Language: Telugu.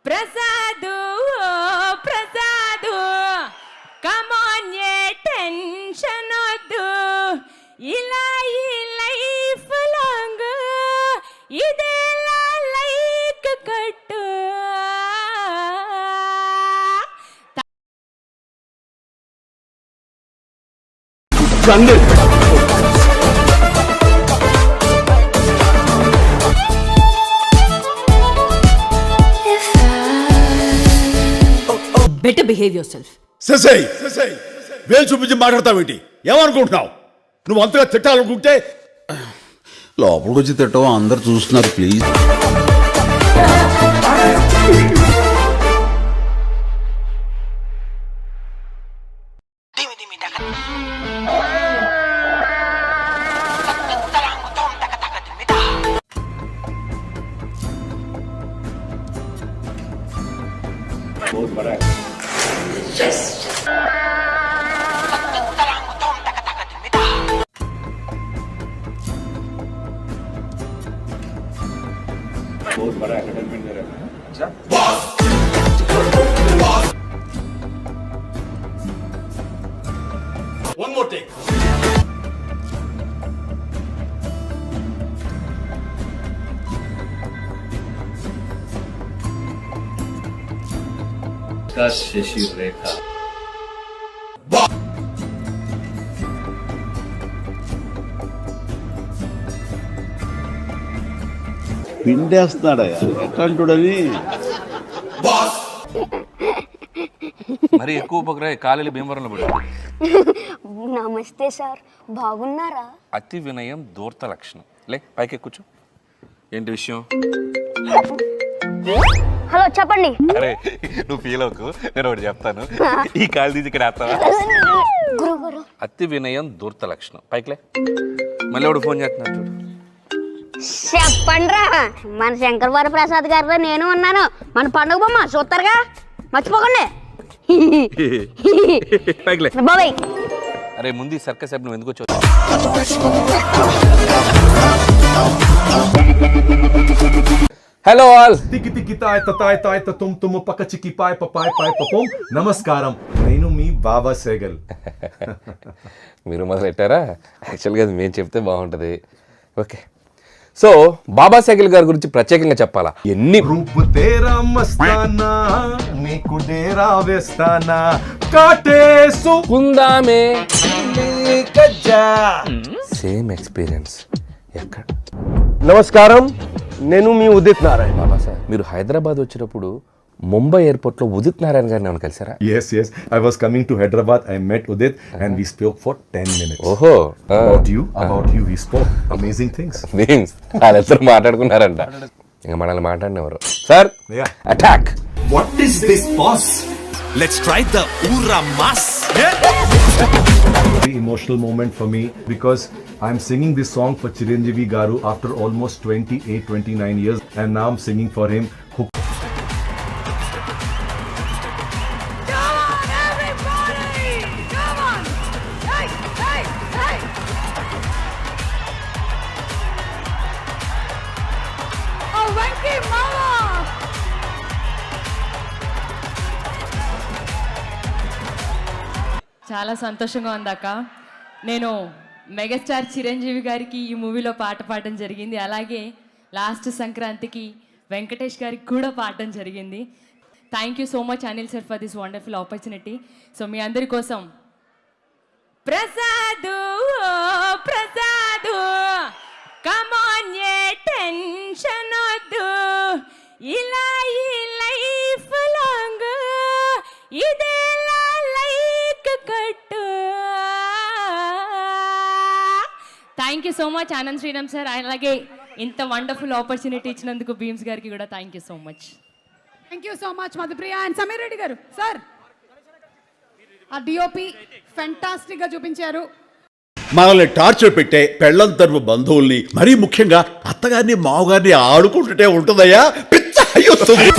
Prasad Prasad come on tension వద్దు ఇలా ఈ లైఫ్ లాంగ్ ఇదేలా లైక్ కట్టు Better behave yourself. ససై వేలు చూపించి మాట్లాడతావేంటి? ఏమనుకుంటున్నావు? నువ్వు అంతగా తిట్టాలనుకుంటే లోపలికి వచ్చి తిట్టవు, అందరు చూస్తున్నారు please. One more take. Sashi Rekha పిండేస్తున్నాడయ్యా ఎట్లాంటుడని. మరి ఎక్కువ ఉపగ్రహ కాలేలు భీమవరంలో పడుతుంది. నమస్తే సార్, బాగున్నారా? అతి వినయం దూర్త లక్షణం. లే పైకి కూర్చో. ఏంటి విషయం? హలో చెప్పండి. అరే నువ్వు ఫీల్ అవ్వకు, నేను ఒకటి చెప్తాను. ఈ కాలు తీసి ఇక్కడ వేస్తావా? గురుగారు అతి వినయం దూర్త లక్షణం. పైకిలే. మళ్ళీ ఎవడు ఫోన్ చేస్తున్నాడు చూడు. చెప్పండిరా, మన శంకర్ వరప్రసాద్ గారిలో నేను ఉన్నాను. మన పండుగ బొమ్మ చూస్తారుగా, మర్చిపోకండి. పైకిలే. బాబాయ్ అరే ముందు ఈ సర్కస్ యాప్ నువ్వు ఎందుకు వచ్చావు? Hello all. తికి తికి తాయ్ తాయ్ తాయ్ తుమ్ తుమ్ పక్క చికి పాయ్ పపాయ్ పాయ్ పపం. నమస్కారం, నేను మీ బాబా సేగల్. మీరు మొదలెట్టారా? యాక్చువల్గా అది మేము చెప్తే బాగుంటుంది. ఓకే, సో బాబా సైకిల్ గారి గురించి ప్రత్యేకంగా చెప్పాలా? ఎన్ని రూప్ తేరా మస్తానా, నీకు డేరా వేస్తానా, కాటేసు కుందామే. కజ్జా. సేమ్ ఎక్స్పీరియన్స్ ఎక్కడ? నమస్కారం, నేను మీ ఉదిత్ నారాయణ. బాబా సార్, మీరు హైదరాబాద్ వచ్చినప్పుడు ముంబై ఎయిర్పోర్ట్లో ఉదిత్ నారాయణ గారిని ఏమైనా కలిసారా? Yes, I was coming to Hyderabad. I met Udit and we spoke for 10 minutes. ఓహో, About you, we spoke amazing things. Means వాళ్ళిద్దరు మాట్లాడుకున్నారంట. ఇంకా మనల్ని మాట్లాడినవారు. Sir Yeah. Attack. What is this boss? Let's try the Ura Mas. Very emotional moment for me because I'm singing this song for Chiranjeevi Garu after almost 28-29 years, and now I'm singing for him. చాలా సంతోషంగా ఉందాక. నేను మెగాస్టార్ చిరంజీవి గారికి ఈ మూవీలో పాట పాడడం జరిగింది. అలాగే లాస్ట్ సంక్రాంతికి వెంకటేష్ గారికి కూడా పాడడం జరిగింది. Thank you so much Anil sir for this wonderful opportunity. So మీ అందరి కోసం Prasad Prasad come on tension వద్దు ఇలా ఈ లైఫ్ లాంగ్ ఇదేలా లైక్ కట్టు. Thank you so much Anand Sriram sir. అలాగే ఇంత వండర్ఫుల్ ఆపర్చునిటీ ఇచ్చినందుకు భీమ్స్ గారికి కూడా thank you so much. Thank you so much Madhupriya and Sameer Reddy గారు. సార్ ఆ డిఓపి ఫెంటాస్టిక్ గా చూపించారు. మనల్ని టార్చర్ పెట్టే పెళ్ళం తరపు బంధువుల్ని, మరీ ముఖ్యంగా అత్తగారిని మామగారిని ఆడుకుంటుంటే ఉంటుందయ్యా, పిచ్చ అయ్యొస్తుంది.